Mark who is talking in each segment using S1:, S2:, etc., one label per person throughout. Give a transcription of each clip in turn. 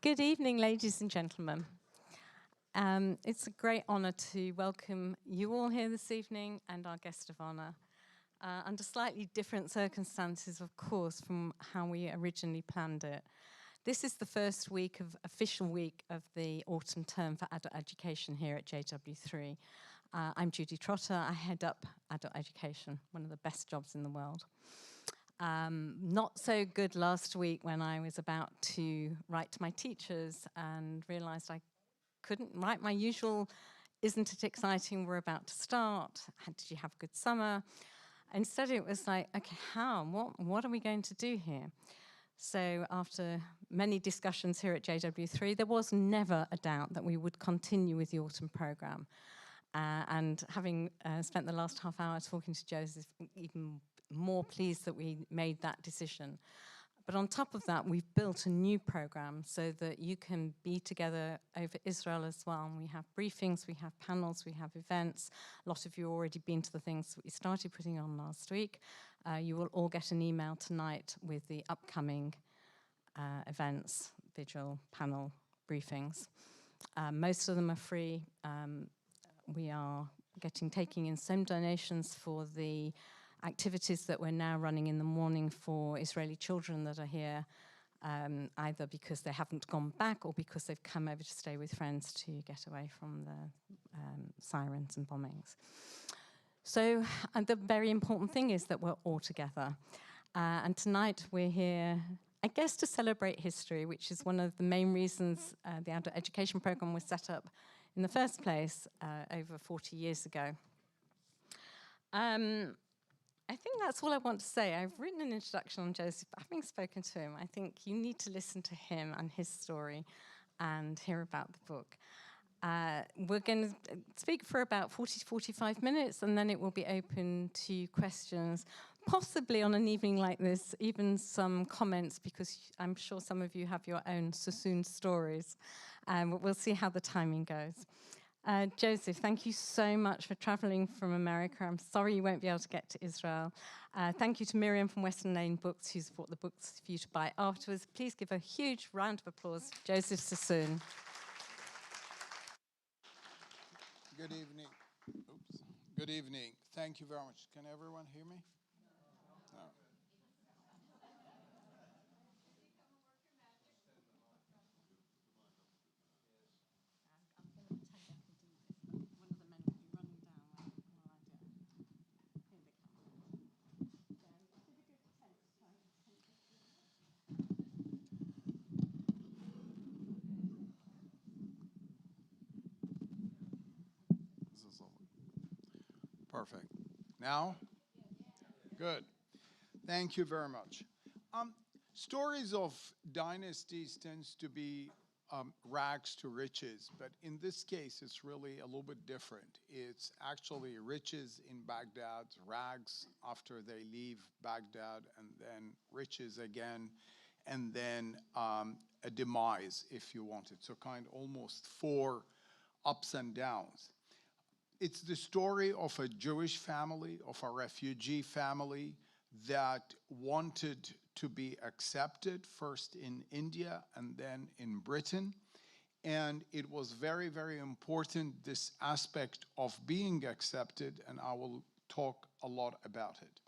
S1: Good evening, ladies and gentlemen. It's a great honour to welcome you all here this evening and our guest of honour, under slightly different circumstances, of course, from how we originally planned it. This is the first official week of the autumn term for adult education here at JW3. I'm Judy Trotter. I head up adult education, one of the best jobs in the world. Not so good last week when I was about to write to my teachers and realised I couldn't write my usual, isn't it exciting, we're about to start, did you have a good summer? Instead it was like, okay, what are we going to do here? So after many discussions here at JW3, there was never a doubt that we would continue with the autumn programme. And having spent the last half hour talking to Joseph, even more pleased that we made that decision. But on top of that, we've built a new programme so that you can be together over Israel as well. And we have briefings, we have panels, we have events. A lot of you have already been to the things that we started putting on last week. You will all get an email tonight with the upcoming events, vigil, panel, briefings. Most of them are free. We are taking in some donations for the activities that we're now running in the morning for Israeli children that are here, either because they haven't gone back or because they've come over to stay with friends to get away from the sirens and bombings. So the very important thing is that we're all together. And tonight we're here, I guess, to celebrate history, which is one of the main reasons the adult education program was set up in the first place over 40 years ago. I think that's all I want to say. I've written an introduction on Joseph. Having spoken to him, I think you need to listen to him and his story and hear about the book. We're going to speak for about 40 to 45 minutes, and then it will be open to questions, possibly on an evening like this, even some comments, because I'm sure some of you have your own Sassoon stories. But we'll see how the timing goes. Joseph, thank you so much for travelling from America. I'm sorry you won't be able to get to Israel. Thank you to Miriam from Western Lane Books, who's bought the books for you to buy afterwards. Please give a huge round of applause for Joseph Sassoon.
S2: Good evening. Oops. Good evening. Thank you very much. Can everyone hear me? No. Perfect. Now? Good. Thank you very much. Stories of dynasties tends to be rags to riches, but in this case, it's really a little bit different. It's actually riches in Baghdad, rags after they leave Baghdad, and then riches again, and then a demise, if you wanted. So kind of almost four ups and downs. It's the story of a Jewish family, of a refugee family that wanted to be accepted first in India and then in Britain. And it was very, very important, this aspect of being accepted, and I will talk a lot about it.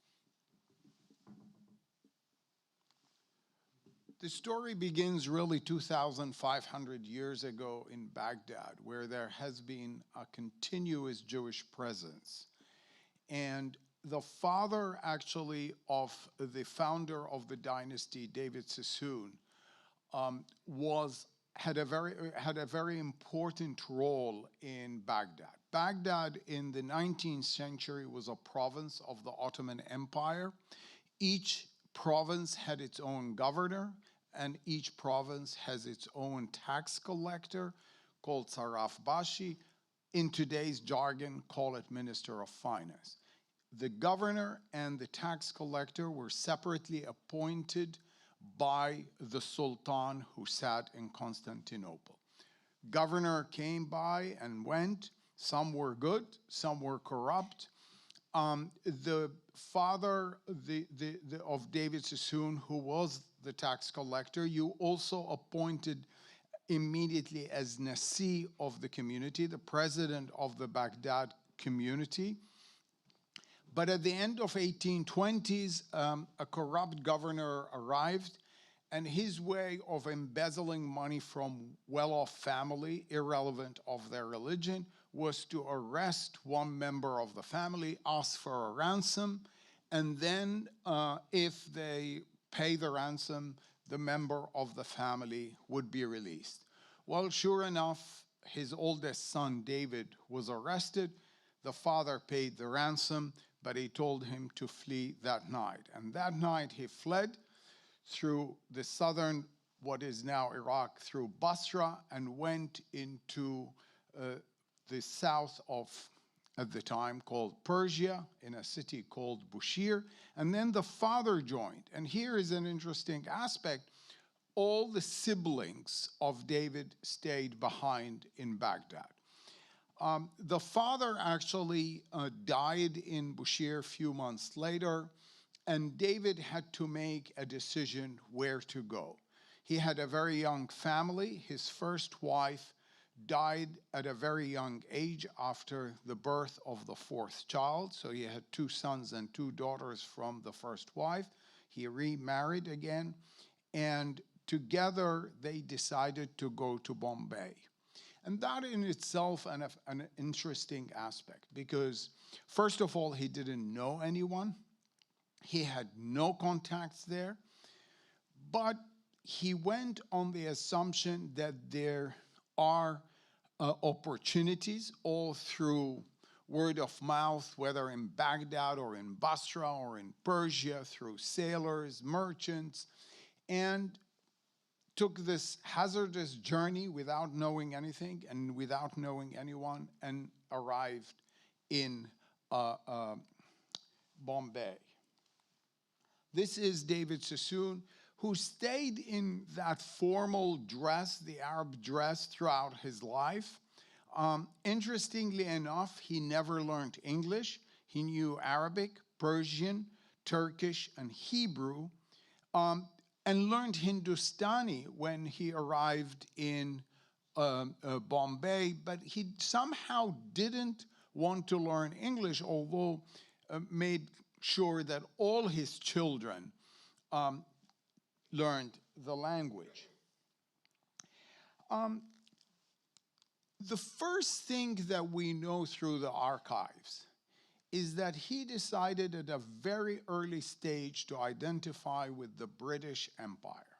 S2: The story begins really 2,500 years ago in Baghdad, where there has been a continuous Jewish presence. And the father, actually, of the founder of the dynasty, David Sassoon, had a very important role in Baghdad. Baghdad in the 19th century was a province of the Ottoman Empire. Each province had its own governor, and each province has its own tax collector called Saraf Bashi. In today's jargon, call it Minister of Finance. The governor and the tax collector were separately appointed by the Sultan who sat in Constantinople. Governor came by and went. Some were good, some were corrupt. The father of David Sassoon, who was the tax collector, you also appointed immediately as Nasi of the community, the president of the Baghdad community. But at the end of 1820s, a corrupt governor arrived, and his way of embezzling money from well-off family, irrelevant of their religion, was to arrest one member of the family, ask for a ransom, and then if they pay the ransom, the member of the family would be released. Well, sure enough, his oldest son, David, was arrested. The father paid the ransom, but he told him to flee that night. And that night he fled through the southern, what is now Iraq, through Basra, and went into the south of, at the time, called Persia, in a city called Bushir. And then the father joined. And here is an interesting aspect. All the siblings of David stayed behind in Baghdad. The father actually died in Bushir a few months later, and David had to make a decision where to go. He had a very young family. His first wife died at a very young age after the birth of the fourth child. So he had 2 sons and 2 daughters from the first wife. He remarried again, and together they decided to go to Bombay. And that in itself an interesting aspect, because first of all, he didn't know anyone. He had no contacts there, but he went on the assumption that there are opportunities all through word of mouth, whether in Baghdad or in Basra or in Persia, through sailors, merchants, and took this hazardous journey without knowing anything and without knowing anyone, and arrived in Bombay. This is David Sassoon, who stayed in that formal dress, the Arab dress, throughout his life. Interestingly enough, he never learned English. He knew Arabic, Persian, Turkish, and Hebrew, and learned Hindustani when he arrived in Bombay, but he somehow didn't want to learn English, although made sure that all his children learned the language. The first thing that we know through the archives is that he decided at a very early stage to identify with the British Empire.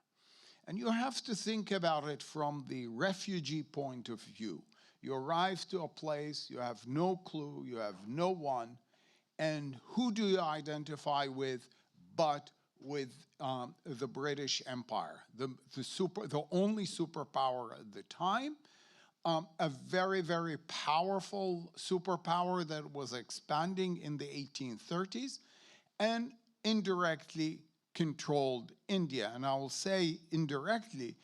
S2: And you have to think about it from the refugee point of view. You arrive to a place, you have no clue, you have no one, and who do you identify with but with the British Empire, the only superpower at the time, a very, very powerful superpower that was expanding in the 1830s and indirectly controlled India. And I will say indirectly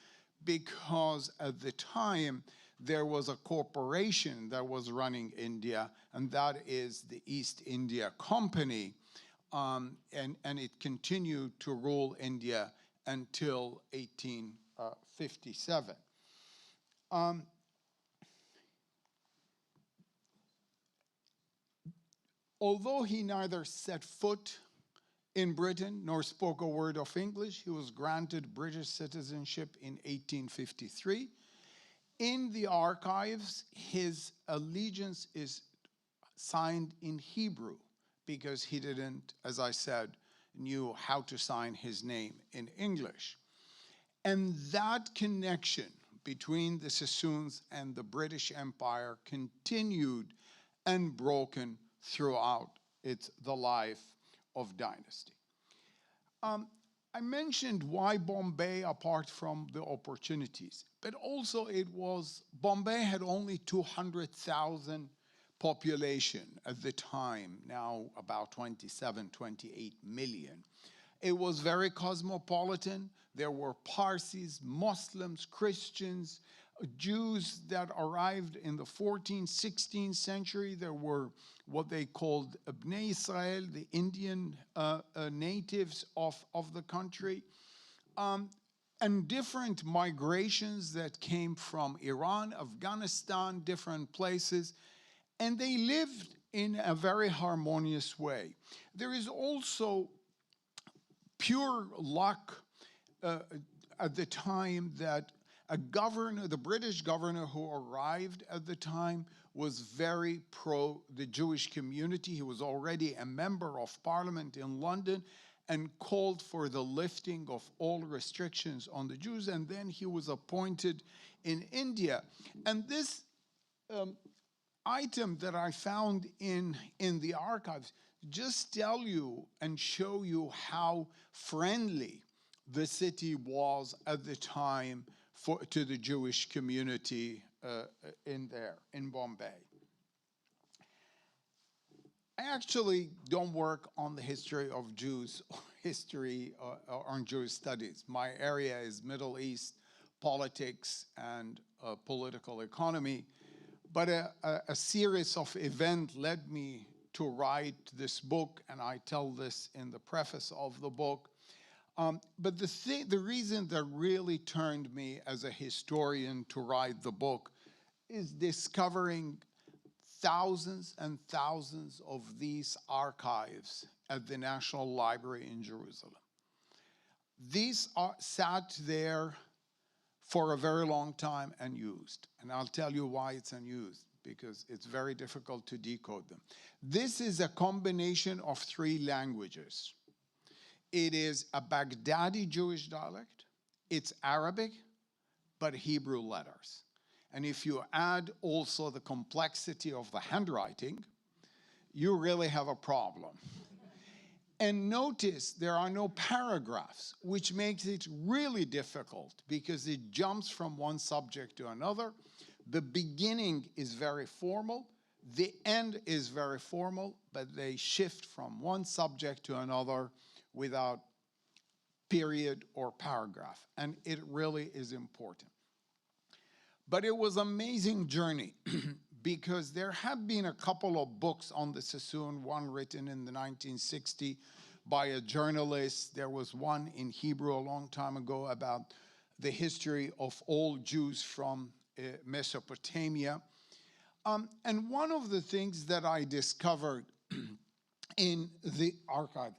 S2: because at the time there was a corporation that was running India, and that is the East India Company, and it continued to rule India until 1857. Although he neither set foot in Britain nor spoke a word of English, he was granted British citizenship in 1853. In the archives, his allegiance is signed in Hebrew because he didn't, as I said, knew how to sign his name in English. And that connection between the Sassoons and the British Empire continued unbroken throughout the life of dynasty. I mentioned why Bombay, apart from the opportunities, but also Bombay had only 200,000 population at the time, now about 27, 28 million. It was very cosmopolitan. There were Parsis, Muslims, Christians, Jews that arrived in the 14th, 16th century. There were what they called Bnei Israel, the Indian natives of the country. and different migrations that came from Iran, Afghanistan, different places, and they lived in a very harmonious way. There is also pure luck at the time that a governor, the British governor who arrived at the time, was very pro the Jewish community. He was already a member of parliament in London and called for the lifting of all restrictions on the Jews. And then he was appointed in India. And this item that I found in the archives just tell you and show you how friendly the city was at the time to the Jewish community in Bombay. I actually don't work on the history of Jews, or on Jewish studies. My area is Middle East politics and political economy. But a series of events led me to write this book, and I tell this in the preface of the book. But the reason that really turned me as a historian to write the book is discovering thousands and thousands of these archives at the National Library in Jerusalem. These sat there for a very long time unused. And I'll tell you why it's unused, because it's very difficult to decode them. This is a combination of 3 languages. It is a Baghdadi Jewish dialect, it's Arabic, but Hebrew letters. And if you add also the complexity of the handwriting, you really have a problem. And notice there are no paragraphs, which makes it really difficult because it jumps from one subject to another. The beginning is very formal, the end is very formal, but they shift from one subject to another without period or paragraph, and it really is important. But it was an amazing journey because there have been a couple of books on the Sassoon, one written in the 1960s by a journalist. There was one in Hebrew a long time ago about the history of all Jews from Mesopotamia. And one of the things that I discovered in the archive,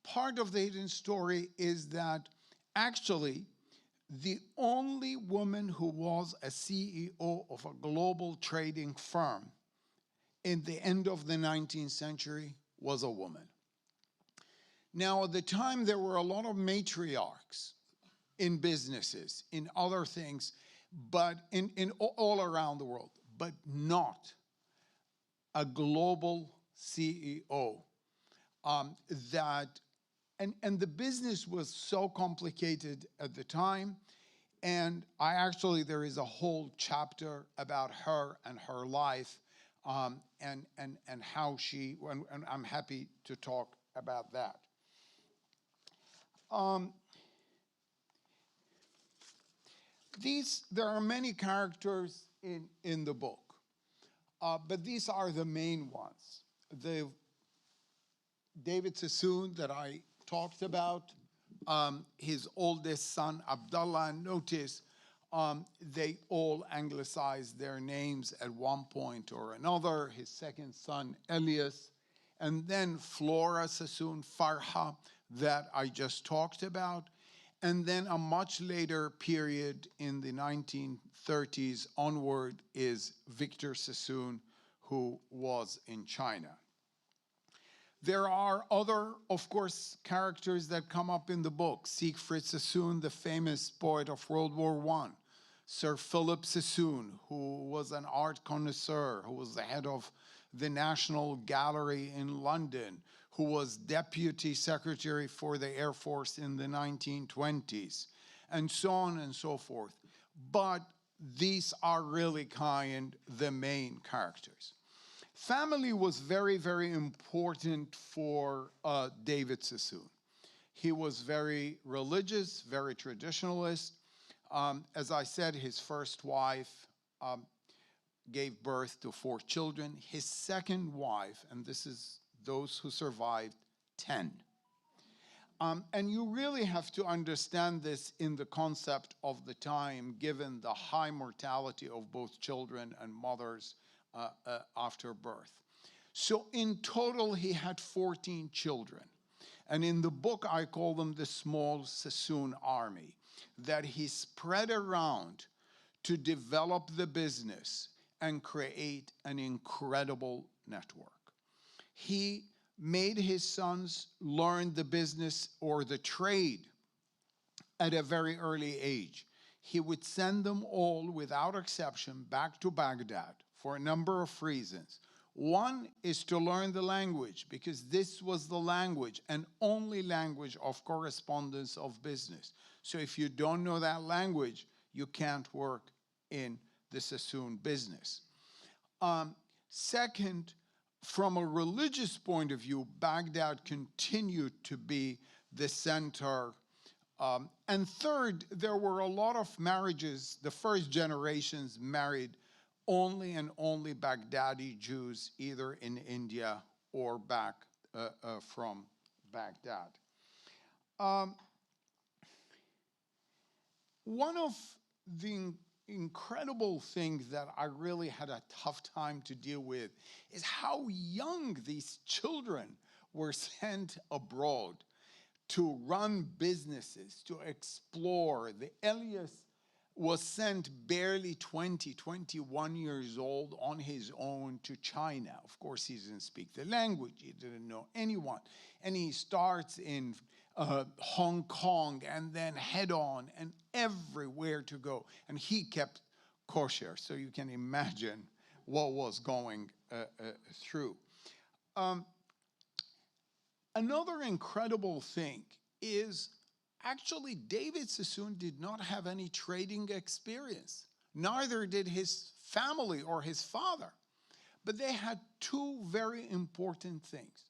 S2: part of the hidden story is that actually the only woman who was a CEO of a global trading firm in the end of the 19th century was a woman. Now, at the time, there were a lot of matriarchs in businesses, in other things, but in all around the world, but not a global CEO. And the business was so complicated at the time, and there is a whole chapter about her and her life, and how and I'm happy to talk about that. There are many characters in the book, but these are the main ones. The David Sassoon that I talked about, his oldest son, Abdullah, notice they all anglicized their names at one point or another. His second son, Elias, and then Flora Sassoon, Farha, that I just talked about. And then a much later period in the 1930s onward is Victor Sassoon, who was in China. There are other, of course, characters that come up in the book. Siegfried Sassoon, the famous poet of World War I. Sir Philip Sassoon, who was an art connoisseur, who was the head of the National Gallery in London, who was Deputy Secretary for the Air Force in the 1920s, and so on and so forth. But these are really the main characters. Family was very, very important for David Sassoon. He was very religious, very traditionalist. As I said, his first wife gave birth to 4 children. His second wife, and this is those who survived, 10. And you really have to understand this in the concept of the time, given the high mortality of both children and mothers after birth. So in total, he had 14 children. And in the book, I call them the small Sassoon army, that he spread around to develop the business and create an incredible network. He made his sons learn the business or the trade at a very early age. He would send them all, without exception, back to Baghdad for a number of reasons. One is to learn the language, because this was the language and only language of correspondence of business. So if you don't know that language, you can't work in the Sassoon business. Second, from a religious point of view, Baghdad continued to be the center. And third, there were a lot of marriages. The first generations married only and only Baghdadi Jews, either in India or back from Baghdad. One of the incredible things that I really had a tough time to deal with is how young these children were sent abroad to run businesses, to explore. The Elias was sent barely 21 years old on his own to China. Of course, he didn't speak the language, he didn't know anyone. And he starts in Hong Kong and then head on and everywhere to go. And he kept kosher, so you can imagine what was going through. Another incredible thing is actually David Sassoon did not have any trading experience. Neither did his family or his father. But they had two very important things.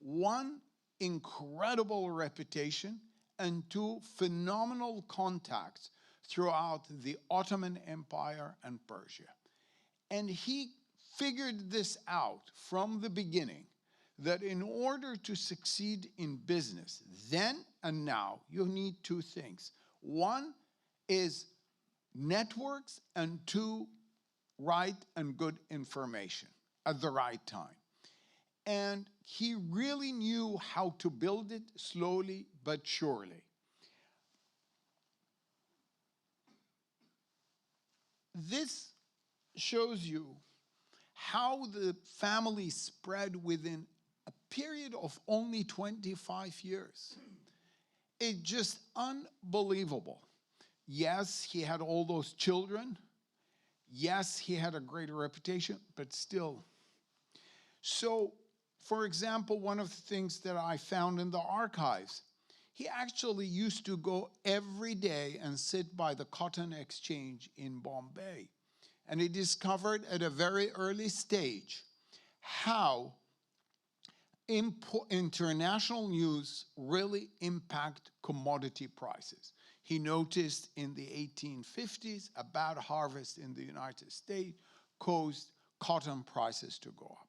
S2: One, incredible reputation, and two, phenomenal contacts throughout the Ottoman Empire and Persia. And he figured this out from the beginning, that in order to succeed in business, then and now, you need two things. One is networks, and two, right and good information at the right time. And he really knew how to build it slowly but surely. This shows you how the family spread within a period of only 25 years. It's just unbelievable. Yes, he had all those children. Yes, he had a great reputation, but still. So, for example, one of the things that I found in the archives, he actually used to go every day and sit by the cotton exchange in Bombay. And he discovered at a very early stage how international news really impact commodity prices. He noticed in the 1850s a bad harvest in the United States caused cotton prices to go up.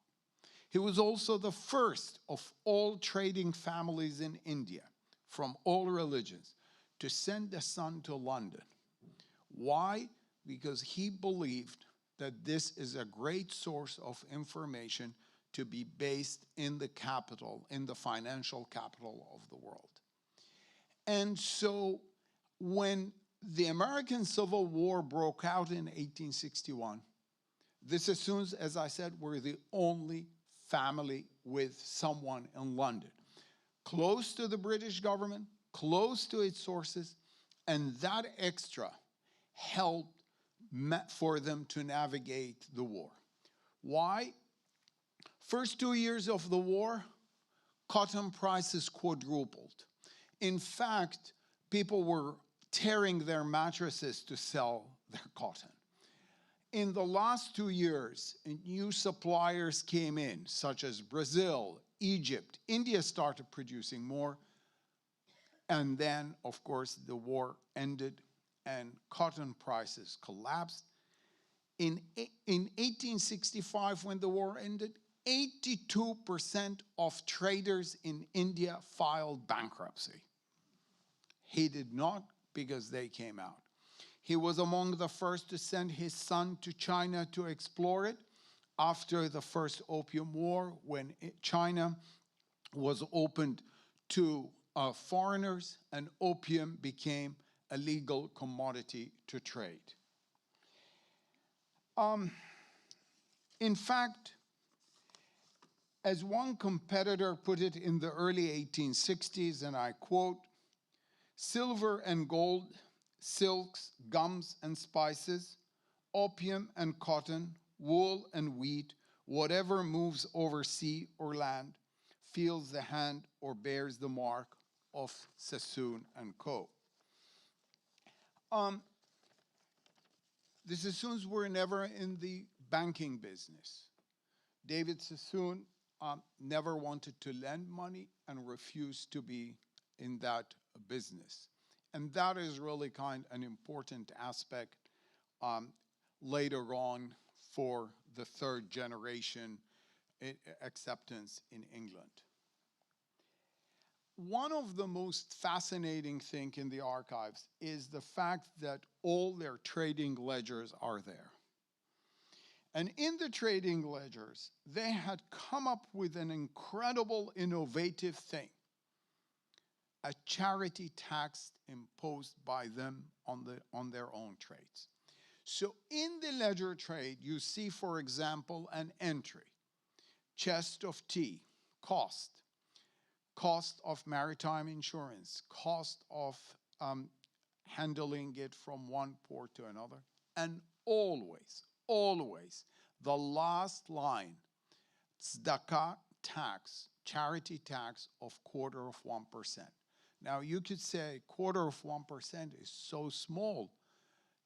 S2: He was also the first of all trading families in India, from all religions, to send a son to London. Why? Because he believed that this is a great source of information to be based in the capital, in the financial capital of the world. And so when the American Civil War broke out in 1861, the Sassoons, as I said, were the only family with someone in London, close to the British government, close to its sources, and that extra helped for them to navigate the war. Why? First 2 years of the war, cotton prices quadrupled. In fact, people were tearing their mattresses to sell their cotton. In the last 2 years, new suppliers came in, such as Brazil, Egypt. India started producing more. And then, of course, the war ended and cotton prices collapsed. In 1865, when the war ended, 82% of traders in India filed bankruptcy. He did not, because they came out. He was among the first to send his son to China to explore it after the first Opium War, when China was opened to foreigners, and opium became a legal commodity to trade. In fact, as one competitor put it in the early 1860s, and I quote, "Silver and gold, silks, gums and spices, opium and cotton, wool and wheat, whatever moves over sea or land, feels the hand or bears the mark of Sassoon and Co." The Sassoons were never in the banking business. David Sassoon never wanted to lend money and refused to be in that business. And that is really kind of an important aspect later on for the third generation acceptance in England. One of the most fascinating things in the archives is the fact that all their trading ledgers are there. And in the trading ledgers, they had come up with an incredible, innovative thing: a charity tax imposed by them on their own trades. So in the ledger trade, you see, for example, an entry: chest of tea, cost of maritime insurance, cost of handling it from one port to another, and always, the last line, tzedakah tax, charity tax of 1/4%. Now you could say 1/4% is so small.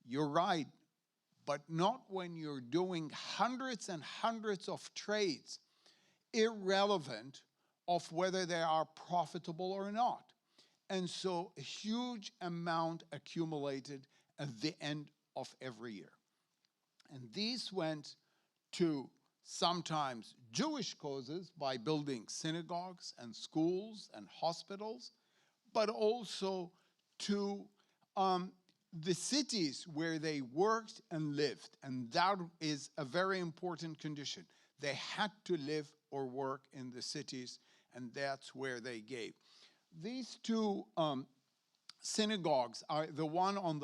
S2: You're right, but not when you're doing hundreds and hundreds of trades, irrelevant of whether they are profitable or not. And so a huge amount accumulated at the end of every year. And these went to sometimes Jewish causes by building synagogues and schools and hospitals, but also to the cities where they worked and lived. And that is a very important condition. They had to live or work in the cities, and that's where they gave. These two synagogues are the one on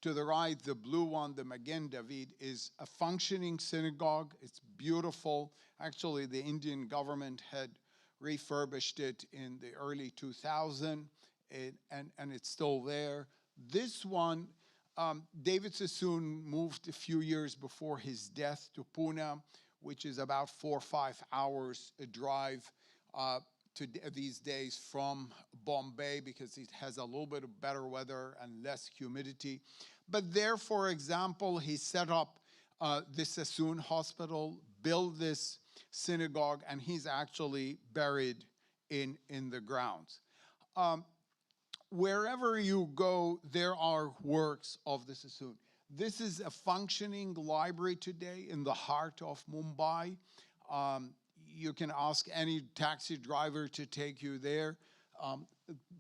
S2: to the right, the blue one, the Magen David, is a functioning synagogue. It's beautiful. Actually, the Indian government had refurbished it in the early 2000s, and it's still there. This one, David Sassoon moved a few years before his death to Pune, which is about 4 or 5 hours a drive these days from Bombay, because it has a little bit of better weather and less humidity. But there, for example, he set up the Sassoon Hospital, built this synagogue, and he's actually buried in the grounds. Wherever you go, there are works of the Sassoon. This is a functioning library today in the heart of Mumbai. You can ask any taxi driver to take you there.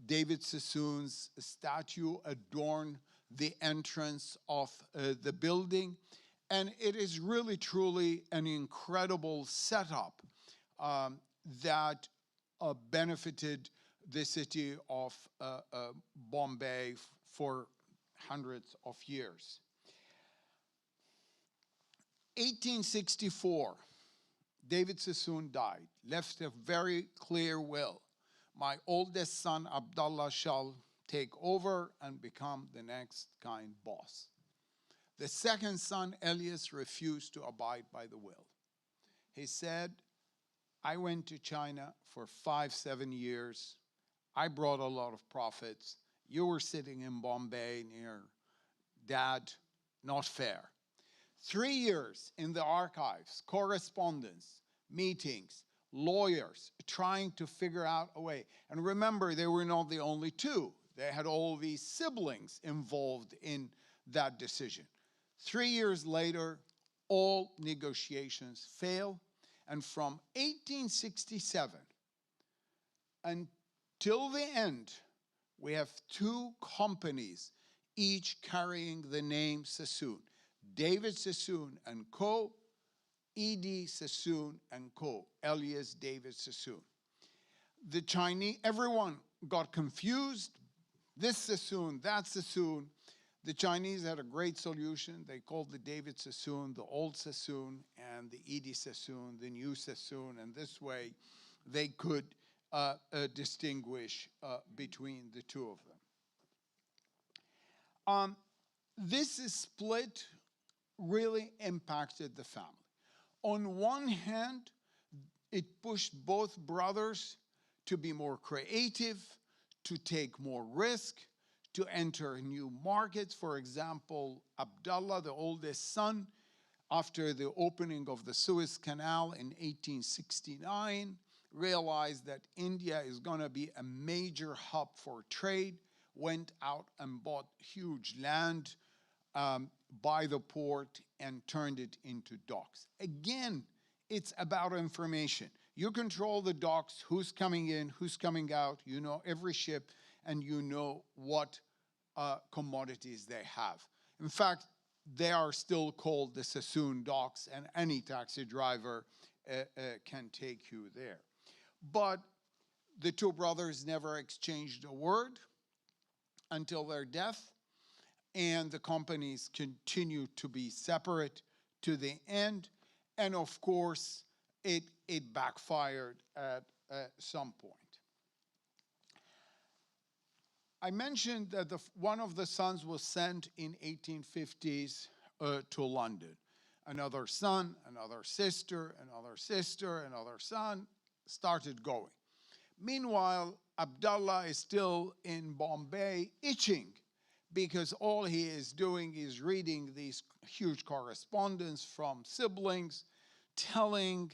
S2: David Sassoon's statue adorned the entrance of the building. And it is really, truly an incredible setup that benefited the city of Bombay for hundreds of years. 1864, David Sassoon died, left a very clear will. My oldest son, Abdullah, shall take over and become the next kind boss. The second son, Elias, refused to abide by the will. He said, I went to China for 5-7 years. I brought a lot of profits. You were sitting in Bombay near Dad. Not fair. 3 years in the archives, correspondence, meetings, lawyers, trying to figure out a way. And remember, they were not the only two. They had all these siblings involved in that decision. 3 years later, all negotiations fail. And from 1867 until the end, we have two companies, each carrying the name Sassoon. David Sassoon and Co., E.D. Sassoon and Co., alias David Sassoon. The Chinese, everyone got confused. This Sassoon, that Sassoon. The Chinese had a great solution. They called the David Sassoon the old Sassoon and the E.D. Sassoon the new Sassoon. And this way they could distinguish between the two of them. This split really impacted the family. On one hand, it pushed both brothers to be more creative, to take more risk, to enter new markets. For example, Abdullah, the oldest son, after the opening of the Suez Canal in 1869, realized that India is going to be a major hub for trade, went out and bought huge land by the port and turned it into docks. Again, it's about information. You control the docks, who's coming in, who's coming out, you know every ship, and you know what commodities they have. In fact, they are still called the Sassoon docks, and any taxi driver can take you there. But the two brothers never exchanged a word until their death, and the companies continue to be separate to the end. And of course, it backfired at some point. I mentioned that one of the sons was sent in 1850s to London. Another son, another sister, another sister, another son started going. Meanwhile, Abdullah is still in Bombay itching, because all he is doing is reading these huge correspondence from siblings telling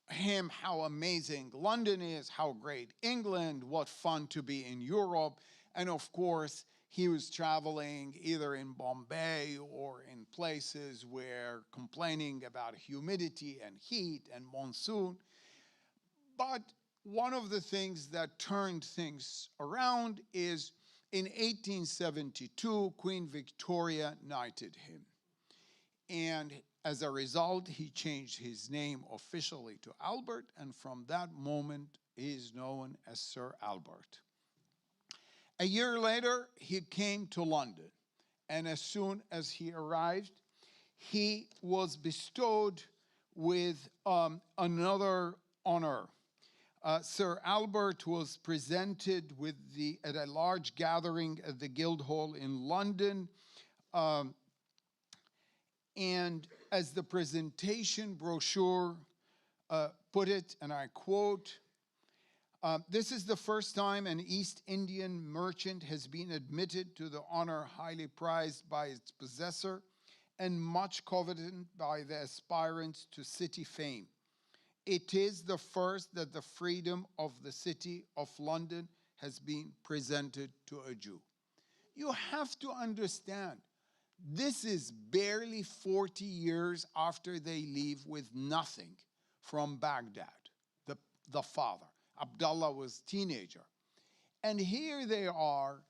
S2: him how amazing London is, how great England, what fun to be in Europe. And of course, he was traveling either in Bombay or in places where complaining about humidity and heat and monsoon. But one of the things that turned things around is in 1872, Queen Victoria knighted him. And as a result, he changed his name officially to Albert, and from that moment, he is known as Sir Albert. A year later, he came to London, and as soon as he arrived, he was bestowed with another honor. Sir Albert was presented with at a large gathering at the Guildhall in London, and as the presentation brochure put it, and I quote, "This is the first time an East Indian merchant has been admitted to the honor highly prized by its possessor and much coveted by the aspirants to city fame. It is the first that the freedom of the city of London has been presented to a Jew." You have to understand, this is barely 40 years after they leave with nothing from Baghdad, the father. Abdullah was a teenager. And here they are,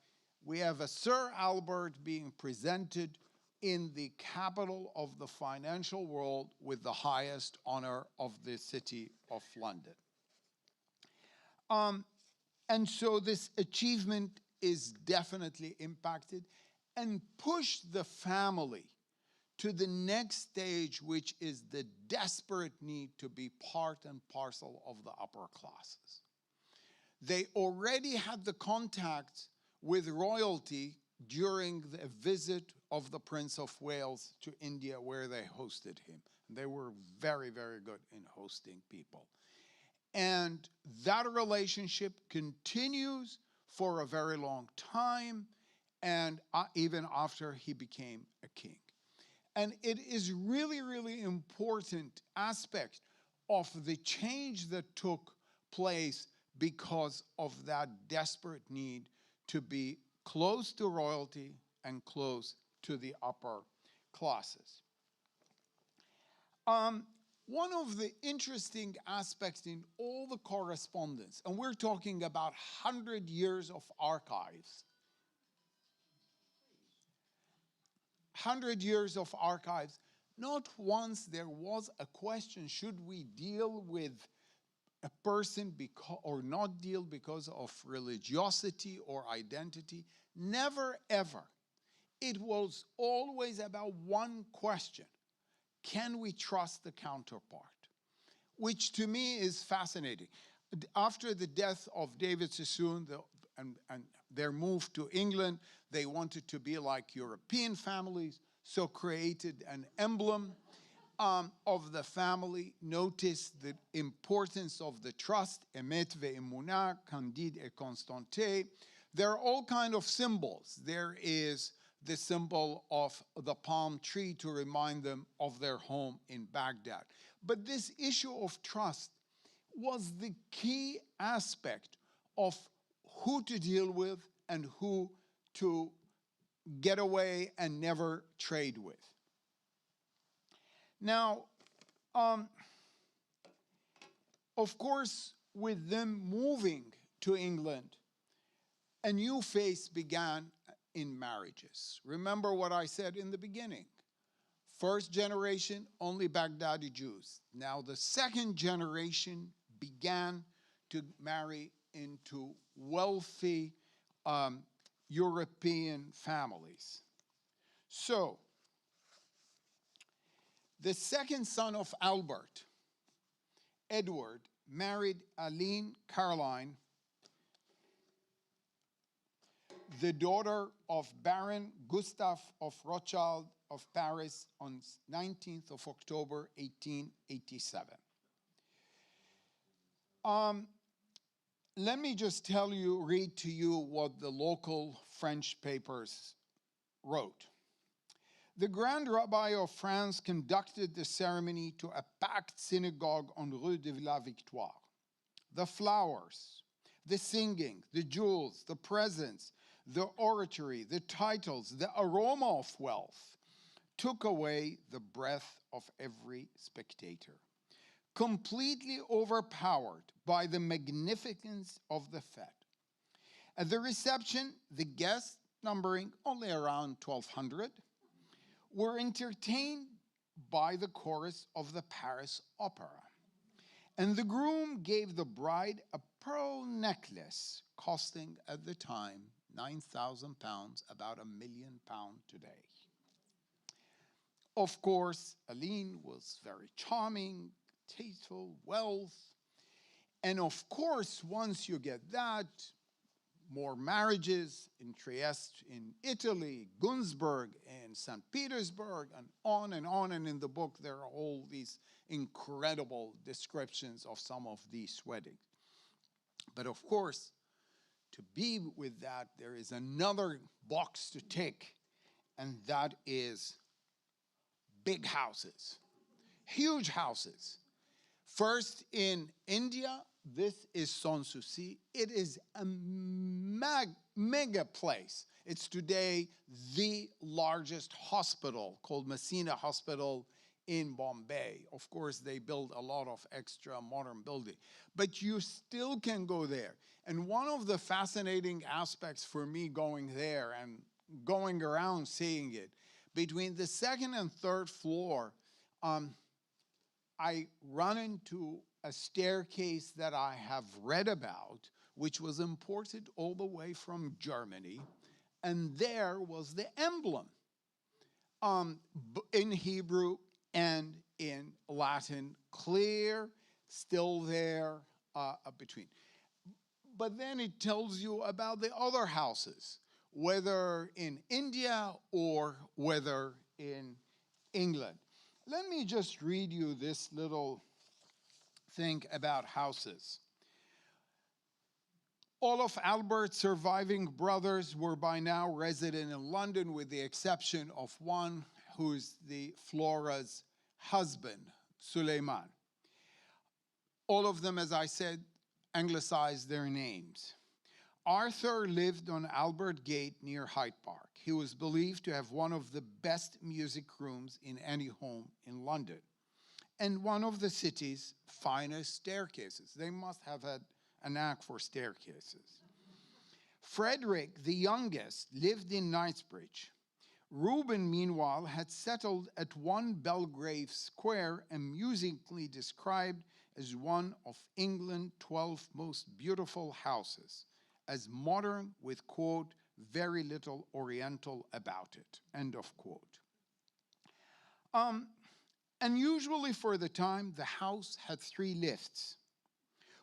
S2: we have a Sir Albert being presented in the capital of the financial world with the highest honor of the city of London. And so this achievement is definitely impacted and pushed the family to the next stage, which is the desperate need to be part and parcel of the upper classes. They already had the contact with royalty during the visit of the Prince of Wales to India, where they hosted him. They were very, very good in hosting people. And that relationship continues for a very long time, and even after he became a king. And it is really, really important aspect of the change that took place because of that desperate need to be close to royalty and close to the upper classes. One of the interesting aspects in all the correspondence, and we're talking about 100 years of archives, 100 years of archives, not once there was a question, should we deal with a person or not deal because of religiosity or identity? Never, ever. It was always about one question. Can we trust the counterpart? Which to me is fascinating. After the death of David Sassoon and their move to England, they wanted to be like European families, so created an emblem of the family. Notice the importance of the trust, emet ve'emunah, candide et constante. There are all kinds of symbols. There is the symbol of the palm tree to remind them of their home in Baghdad. But this issue of trust was the key aspect of who to deal with and who to get away and never trade with. Now, of course, with them moving to England, a new phase began in marriages. Remember what I said in the beginning. First generation, only Baghdadi Jews. Now the second generation began to marry into wealthy European families. So, the second son of Albert, Edward, married Aline Caroline, the daughter of Baron Gustave of Rothschild of Paris on 19th of October, 1887. Let me just read to you what the local French papers wrote. The Grand Rabbi of France conducted the ceremony to a packed synagogue on Rue de la Victoire. The flowers, the singing, the jewels, the presents, the oratory, the titles, the aroma of wealth took away the breath of every spectator. Completely overpowered by the magnificence of the fete. At the reception, the guests, numbering only around 1,200, were entertained by the chorus of the Paris Opera. And the groom gave the bride a pearl necklace costing at the time 9,000 pounds, about £1 million today. Of course, Aline was very charming, tasteful, wealth. And of course, once you get that, more marriages in Trieste, in Italy, Günzburg, and St. Petersburg, and on and on. And in the book, there are all these incredible descriptions of some of these weddings. But of course, to be with that, there is another box to tick, and that is big houses, huge houses. First in India, this is Sanssouci. It is a mega place. It's today the largest hospital called Messina Hospital in Bombay. Of course, they build a lot of extra modern building, but you still can go there. And one of the fascinating aspects for me going there and going around seeing it, between the second and third floor, I run into a staircase that I have read about, which was imported all the way from Germany, and there was the emblem in Hebrew and in Latin, clear, still there between. But then it tells you about the other houses, whether in India or whether in England. Let me just read you this little thing about houses. All of Albert's surviving brothers were by now resident in London, with the exception of one who's the Flora's husband, Suleiman. All of them, as I said, anglicized their names. Arthur lived on Albert Gate near Hyde Park. He was believed to have one of the best music rooms in any home in London. and one of the city's finest staircases. They must have had a knack for staircases. Frederick, the youngest, lived in Knightsbridge. Reuben, meanwhile, had settled at 1 Belgrave Square, amusingly described as one of England's 12 most beautiful houses, as modern with, quote, very little Oriental about it, end of quote. Unusually for the time, the house had 3 lifts,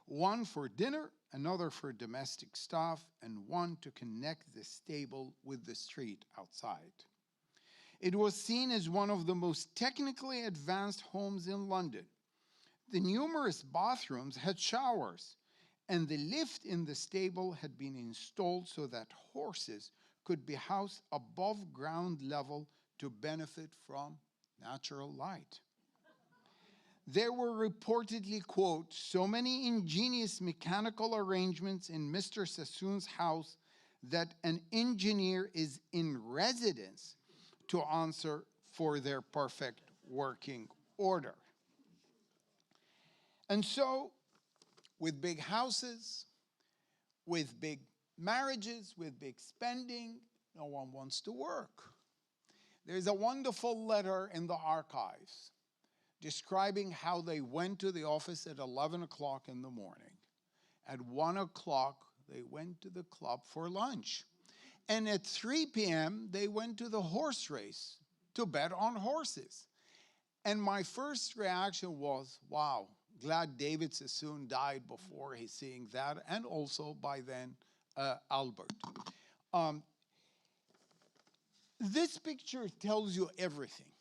S2: one for dinner, another for domestic staff, and one to connect the stable with the street outside. It was seen as one of the most technically advanced homes in London. The numerous bathrooms had showers, and the lift in the stable had been installed so that horses could be housed above ground level to benefit from natural light. There were reportedly, quote, so many ingenious mechanical arrangements in Mr. Sassoon's house that an engineer is in residence to answer for their perfect working order. And so, with big houses, with big marriages, with big spending, no one wants to work. There's a wonderful letter in the archives describing how they went to the office at 11 o'clock in the morning. At 1 o'clock, they went to the club for lunch. And at 3 p.m., they went to the horse race to bet on horses. And my first reaction was, wow, glad David Sassoon died before he's seeing that, and also by then, Albert. This picture tells you everything,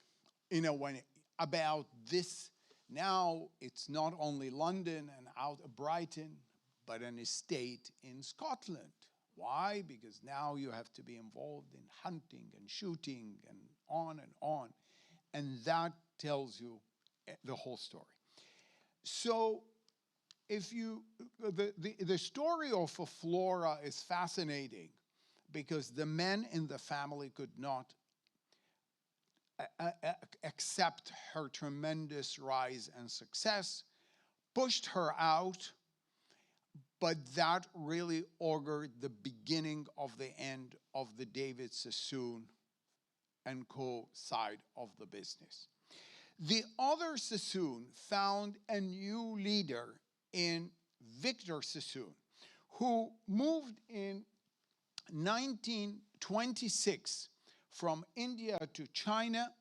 S2: about this. Now it's not only London and out of Brighton, but an estate in Scotland. Why? Because now you have to be involved in hunting and shooting and on and on. And that tells you the whole story. So if you, the story of Flora is fascinating because the men in the family could not accept her tremendous rise and success, pushed her out, but that really augured the beginning of the end of the David Sassoon and Co. side of the business. The other Sassoon found a new leader in Victor Sassoon, who moved in 1926 from India to China,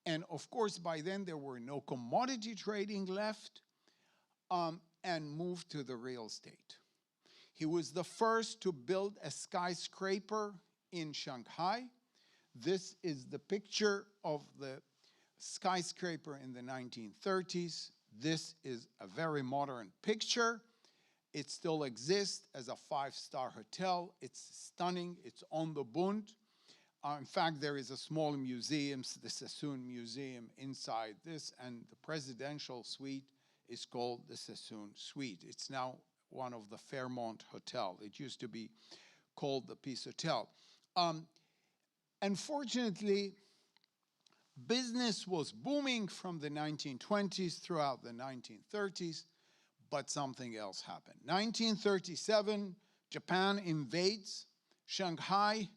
S2: and of course by then there were no commodity trading left, and moved to the real estate. He was the first to build a skyscraper in Shanghai. This is the picture of the skyscraper in the 1930s. This is a very modern picture. It still exists as a 5-star hotel. It's stunning. It's on the Bund. In fact, there is a small museum, the Sassoon Museum, inside this, and the presidential suite is called the Sassoon Suite. It's now one of the Fairmont Hotel. It used to be called the Peace Hotel. Unfortunately, business was booming from the 1920s throughout the 1930s, but something else happened. 1937, Japan invades Shanghai,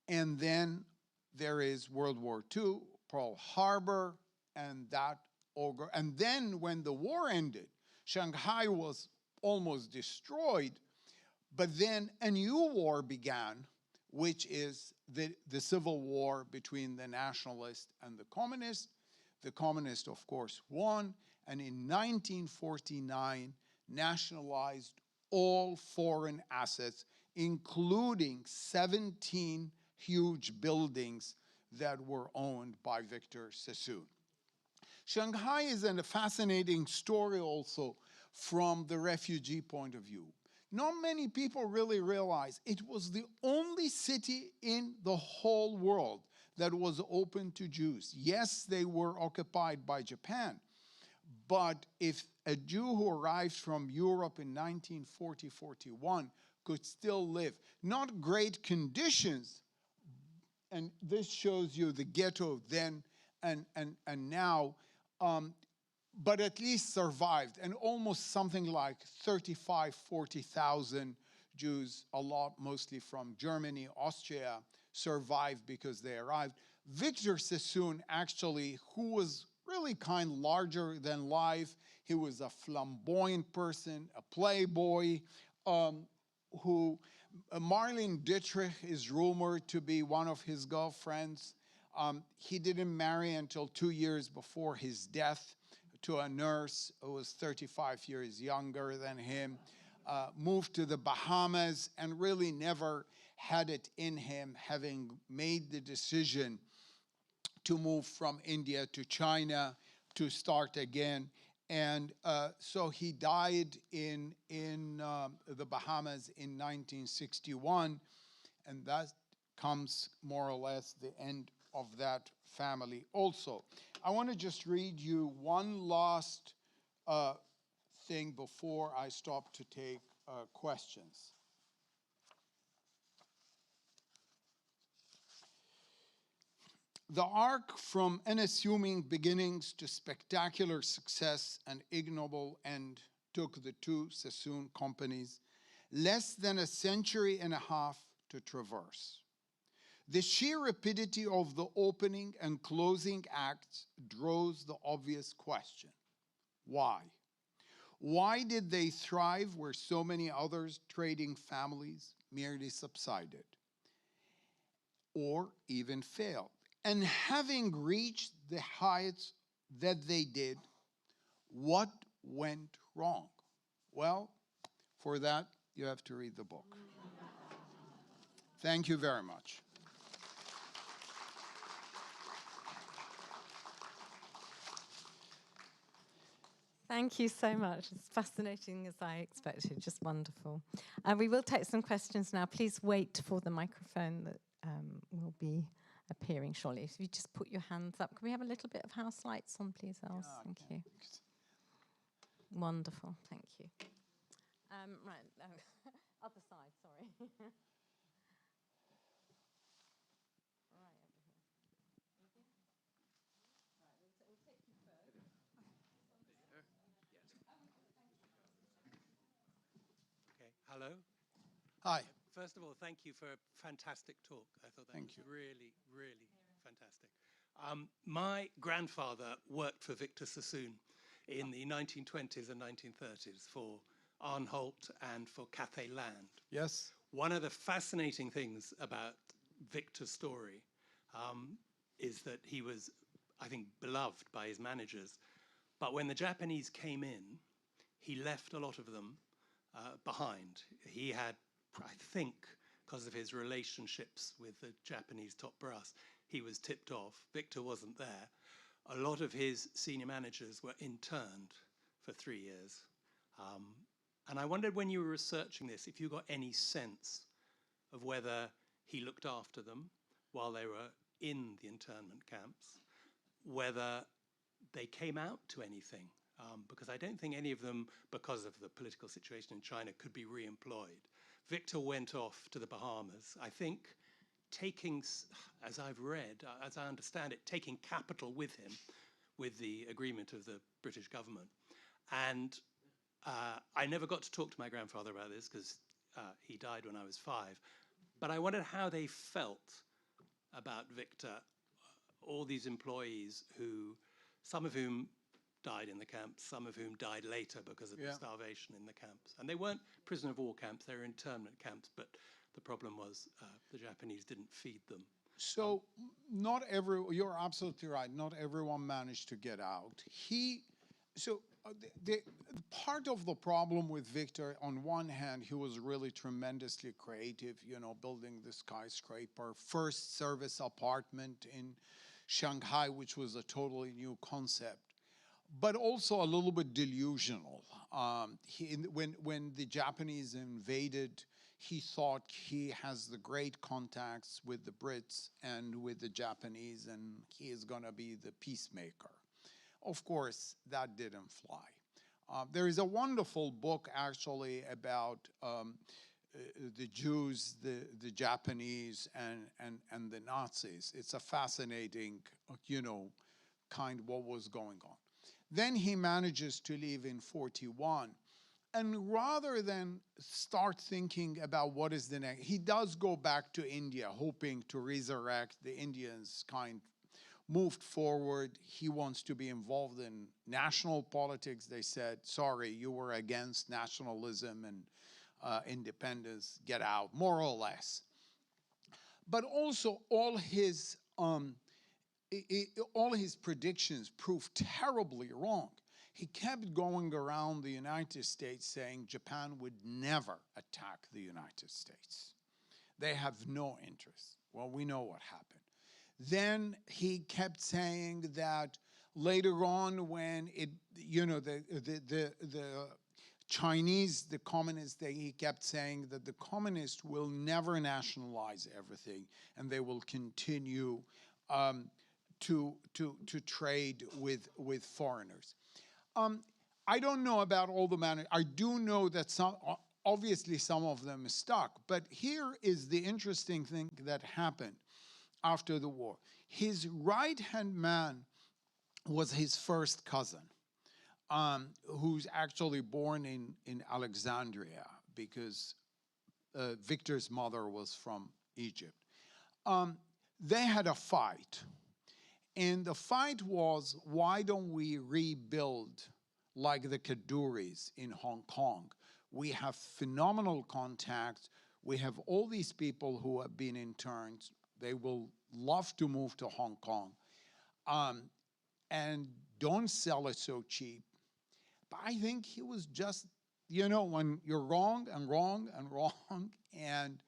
S2: and then there is World War II, Pearl Harbor, and that ogre. And then when the war ended, Shanghai was almost destroyed, but then a new war began, which is the civil war between the nationalists and the communists. The communists, of course, won, and in 1949 nationalized all foreign assets, including 17 huge buildings that were owned by Victor Sassoon. Shanghai is a fascinating story also from the refugee point of view. Not many people really realize it was the only city in the whole world that was open to Jews. Yes, they were occupied by Japan, but if a Jew who arrived from Europe in 1940-41 could still live, not great conditions, and this shows you the ghetto then and now, but at least survived. And almost something like 35, 40,000 Jews, a lot mostly from Germany, Austria, survived because they arrived. Victor Sassoon, actually, who was really kind of larger than life, he was a flamboyant person, a playboy, who Marlene Dietrich is rumored to be one of his girlfriends. He didn't marry until 2 years before his death to a nurse who was 35 years younger than him. Moved to the Bahamas and really never had it in him, having made the decision to move from India to China to start again. And so he died in the Bahamas in 1961, and that comes more or less the end of that family also. I want to just read you one last thing before I stop to take questions. The arc from unassuming beginnings to spectacular success and ignoble end took the two Sassoon companies less than a century and a half to traverse. The sheer rapidity of the opening and closing acts draws the obvious question: why? Why did they thrive where so many others trading families merely subsided or even failed? And having reached the heights that they did, what went wrong? Well, for that, you have to read the book. Thank you very much.
S1: Thank you so much. It's fascinating as I expected, just wonderful. We will take some questions now. Please wait for the microphone that will be appearing shortly. If you just put your hands up. Can we have a little bit of house lights on, please, Els? Thank you. Wonderful, thank you. Right, other side, sorry.
S3: Okay, hello.
S2: Hi.
S3: First of all, thank you for a fantastic talk. I thought that was really, really fantastic. My grandfather worked for Victor Sassoon in the 1920s and 1930s for Arnholt and for Cathay Land.
S2: Yes.
S3: One of the fascinating things about Victor's story is that he was, I think, beloved by his managers. But when the Japanese came in, he left a lot of them behind. He had, I think, because of his relationships with the Japanese top brass, he was tipped off. Victor wasn't there. A lot of his senior managers were interned for 3 years. And I wondered, when you were researching this, if you got any sense of whether he looked after them while they were in the internment camps, whether they came out to anything. Because I don't think any of them, because of the political situation in China, could be re-employed. Victor went off to the Bahamas, I think, taking, as I've read, as I understand it, taking capital with him, with the agreement of the British government. And I never got to talk to my grandfather about this because he died when I was 5. But I wondered how they felt about Victor, all these employees who, some of whom died in the camps, some of whom died later because of the starvation in the camps. And they weren't prisoner of war camps, they were internment camps, but the problem was the Japanese didn't feed them.
S2: So you're absolutely right, not everyone managed to get out. The part of the problem with Victor, on one hand, he was really tremendously creative, building the skyscraper, first service apartment in Shanghai, which was a totally new concept, but also a little bit delusional. When the Japanese invaded, he thought he has the great contacts with the Brits and with the Japanese, and he is going to be the peacemaker. Of course, that didn't fly. There is a wonderful book, actually, about the Jews, the Japanese, and the Nazis. It's a fascinating, kind of what was going on. Then he manages to leave in 41. And rather than start thinking about what is the next, he does go back to India, hoping to resurrect the Indians, moved forward. He wants to be involved in national politics. They said, sorry, you were against nationalism and independence, get out, more or less. But also all his predictions proved terribly wrong. He kept going around the United States saying Japan would never attack the United States. They have no interest. Well, we know what happened. Then he kept saying that later on when the Chinese, the communists, he kept saying that the communists will never nationalize everything and they will continue to trade with foreigners. I don't know about all the managers. I do know that obviously some of them stuck, but here is the interesting thing that happened after the war. His right-hand man was his first cousin, who's actually born in Alexandria because Victor's mother was from Egypt. They had a fight. And the fight was, why don't we rebuild like the Kaduris in Hong Kong? We have phenomenal contacts. We have all these people who have been interned. They will love to move to Hong Kong. And don't sell it so cheap. But I think he was just, when you're wrong and wrong and wrong and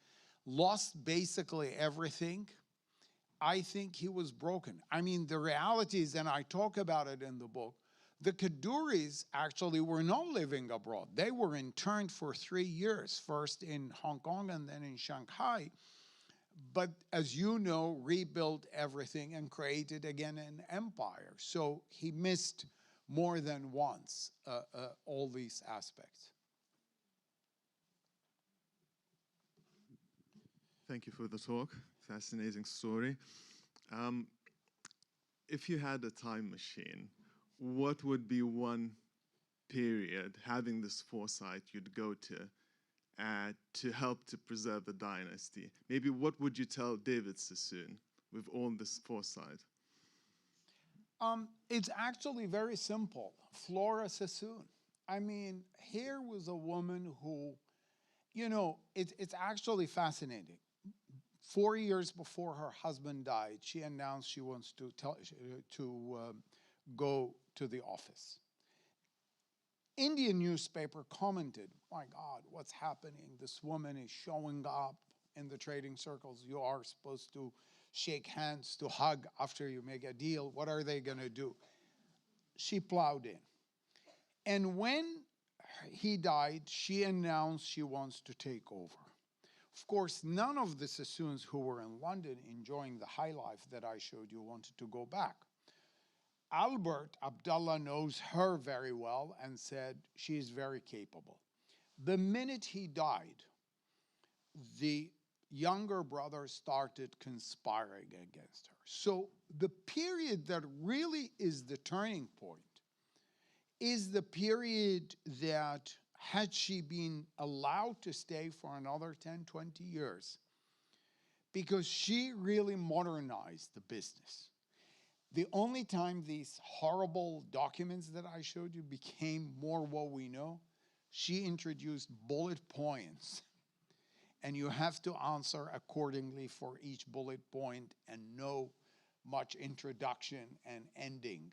S2: lost basically everything, I think he was broken. I mean, the reality is, and I talk about it in the book, the Kaduris actually were not living abroad. They were interned for 3 years, first in Hong Kong and then in Shanghai. But as you know, rebuilt everything and created again an empire. So he missed more than once all these aspects.
S4: Thank you for the talk. Fascinating story. If you had a time machine, what would be one period, having this foresight, you'd go to help to preserve the dynasty? Maybe what would you tell David Sassoon with all this foresight?
S2: It's actually very simple. Flora Sassoon. I mean, here was a woman who, it's actually fascinating. 4 years before her husband died, she announced she wants to go to the office. Indian newspaper commented, my God, what's happening? This woman is showing up in the trading circles. You are supposed to shake hands, to hug after you make a deal. What are they going to do? She plowed in. And when he died, she announced she wants to take over. Of course, none of the Sassoons who were in London enjoying the high life that I showed you wanted to go back. Albert Abdullah knows her very well and said she is very capable. The minute he died, the younger brother started conspiring against her. So the period that really is the turning point is the period that, had she been allowed to stay for another 10, 20 years, because she really modernized the business. The only time these horrible documents that I showed you became more what we know, she introduced bullet points. And you have to answer accordingly for each bullet point and no much introduction and ending.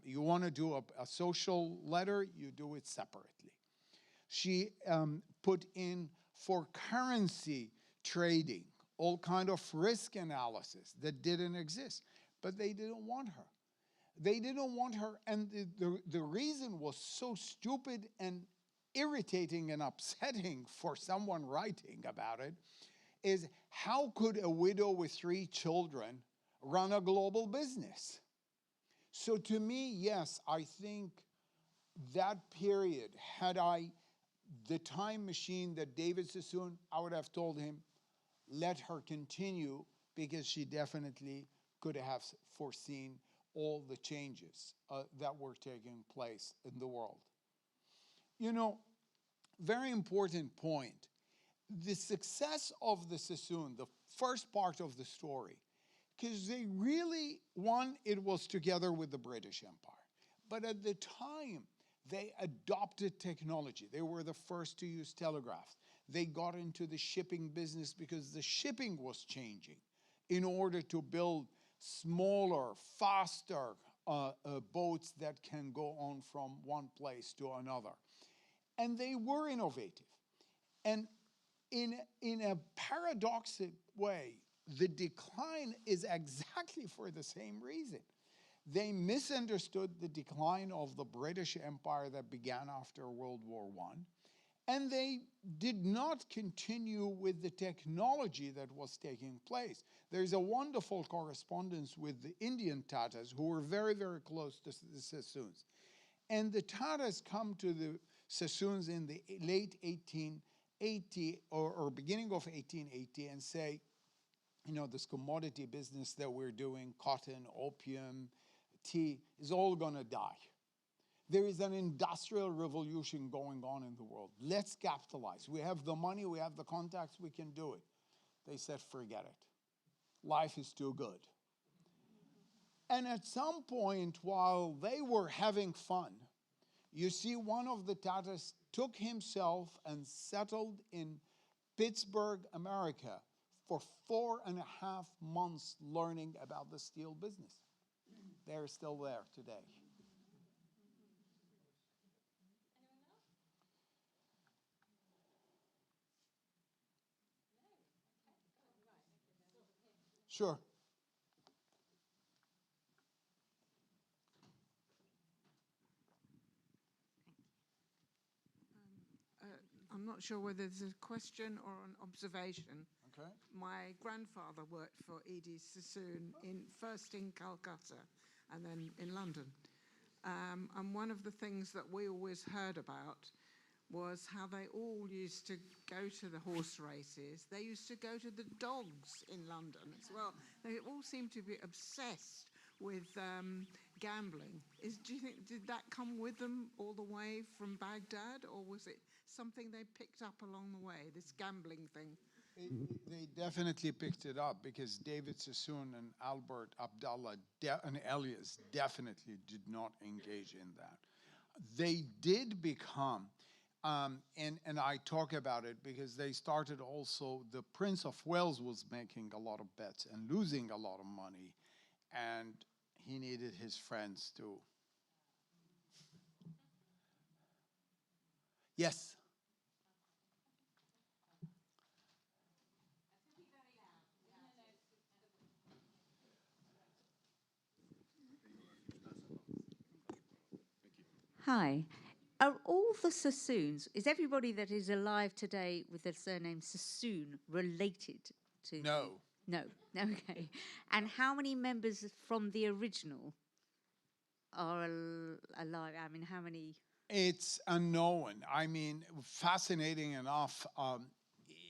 S2: You want to do a social letter, you do it separately. She put in for currency trading, all kind of risk analysis that didn't exist. But they didn't want her. They didn't want her, and the reason was so stupid and irritating and upsetting for someone writing about it, is how could a widow with 3 children run a global business? So to me, yes, I think that period, had I the time machine that David Sassoon, I would have told him, let her continue, because she definitely could have foreseen all the changes that were taking place in the world. You know, very important point. The success of the Sassoon, the first part of the story, because they really, one, it was together with the British Empire. But at the time, they adopted technology. They were the first to use telegraphs. They got into the shipping business because the shipping was changing in order to build smaller, faster boats that can go on from one place to another. And they were innovative. And in a paradoxical way, the decline is exactly for the same reason. They misunderstood the decline of the British Empire that began after World War I, and they did not continue with the technology that was taking place. There's a wonderful correspondence with the Indian Tatars, who were very, very close to the Sassoons. And the Tatars come to the Sassoons in the late 1880 or beginning of 1880 and say, you know, this commodity business that we're doing, cotton, opium, tea, is all going to die. There is an industrial revolution going on in the world. Let's capitalize. We have the money, we have the contacts, we can do it. They said, forget it. Life is too good. And at some point, while they were having fun, you see one of the Tatars took himself and settled in Pittsburgh, America, for 4.5 months learning about the steel business. They're still there today. Sure.
S5: I'm not sure whether it's a question or an observation.
S2: Okay.
S5: My grandfather worked for Edie Sassoon first in Calcutta and then in London. And one of the things that we always heard about was how they all used to go to the horse races. They used to go to the dogs in London as well. They all seem to be obsessed with gambling. Do you think, did that come with them all the way from Baghdad, or was it something they picked up along the way, this gambling thing?
S2: They definitely picked it up, because David Sassoon and Albert Abdallah and Elias definitely did not engage in that. They did become, and I talk about it because they started also, the Prince of Wales was making a lot of bets and losing a lot of money, and he needed his friends too. Yes.
S6: Hi. Are all the Sassoons, is everybody that is alive today with the surname Sassoon related to?
S2: No.
S6: No. Okay. And how many members from the original are alive? I mean, how many?
S2: It's unknown. I mean, fascinating enough,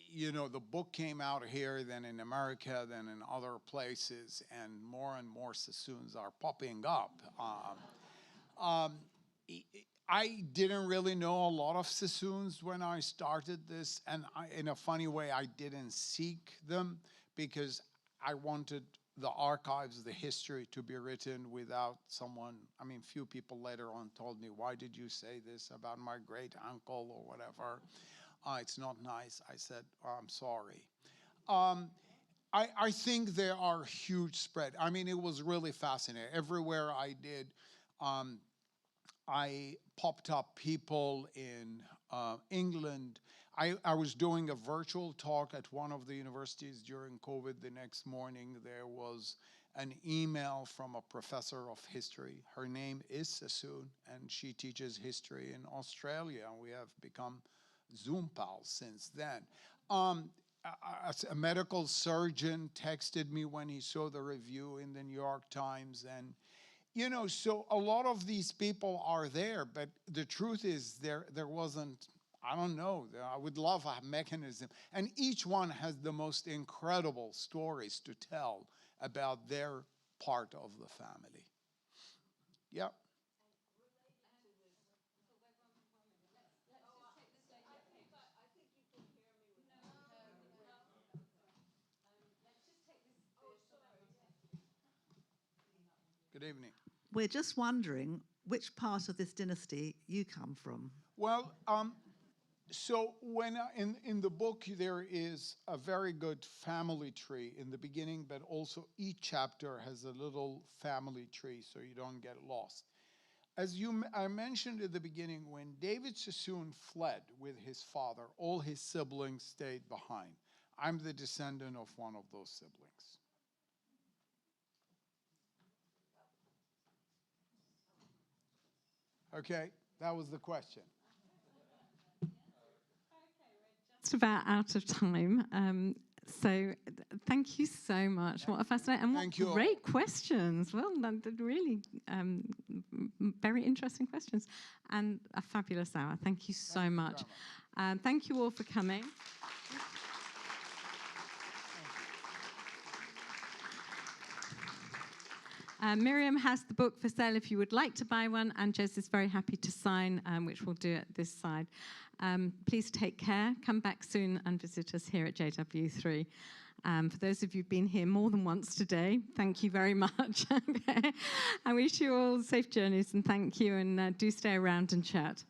S2: you know, the book came out here, then in America, then in other places, and more Sassoons are popping up. I didn't really know a lot of Sassoons when I started this, and in a funny way, I didn't seek them because I wanted the archives, the history to be written without someone. I mean, few people later on told me, why did you say this about my great uncle or whatever? It's not nice. I said, oh, I'm sorry. I think there are huge spread. I mean, it was really fascinating. Everywhere I did, I popped up people in England. I was doing a virtual talk at one of the universities during COVID. The next morning, there was an email from a professor of history. Her name is Sassoon, and she teaches history in Australia. And we have become Zoom pals since then. A medical surgeon texted me when he saw the review in the New York Times, and you know, so a lot of these people are there, but the truth is there wasn't, I don't know, I would love a mechanism. And each one has the most incredible stories to tell about their part of the family. Yep. Good evening.
S7: We're just wondering which part of this dynasty you come from.
S2: Well, so when in the book there is a very good family tree in the beginning, but also each chapter has a little family tree so you don't get lost. As I mentioned at the beginning, when David Sassoon fled with his father, all his siblings stayed behind. I'm the descendant of one of those siblings. Okay, that was the question.
S1: Just about out of time. So thank you so much. What a fascinating and
S2: Thank
S1: what
S2: you
S1: great questions. Well, really very interesting questions and a fabulous hour. Thank you so much. Thank you all for coming. Miriam has the book for sale if you would like to buy one, and Jez is very happy to sign, which we'll do at this side. Please take care. Come back soon and visit us here at JW3. For those of you who've been here more than once today, thank you very much. I wish you all safe journeys and thank you, and do stay around and chat.